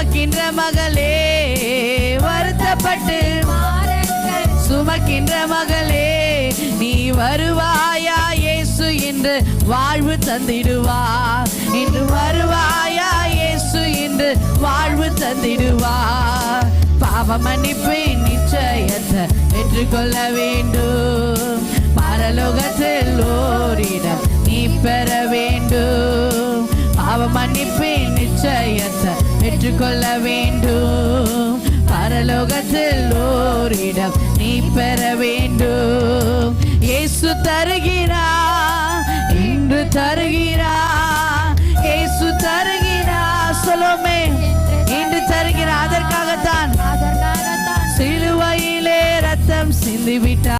சுமக்கின்ற மகளே வருத்தப்பட்டு சுமக்கின்ற மகளே நீ வருவாயா இயேசு என்று வாழ்வு தந்திடுவார். இன்று வருவாயா இயேசு என்று வாழ்வு தந்திடுவார். பாவ மன்னிப்பு நிச்சயத்தை பெற்றுக்கொள்ள வேண்டும். பரலோகத்தில் ஓரிடம் நீ பெற வேண்டும். பாவ மன்னிப்பு நிச்சயத்தை பெற்றுக்கொள்ள வேண்டும். பரலோகத்தில் ஓரிடம் நீ பெற வேண்டும். இயேசு தருகிறார், இன்று தருகிறார். இயேசு தருகிறார், சொல்லுமே இன்று தருகிறார். அதற்காகத்தான் சிலுவையிலே ரத்தம் சிந்திவிட்டார்.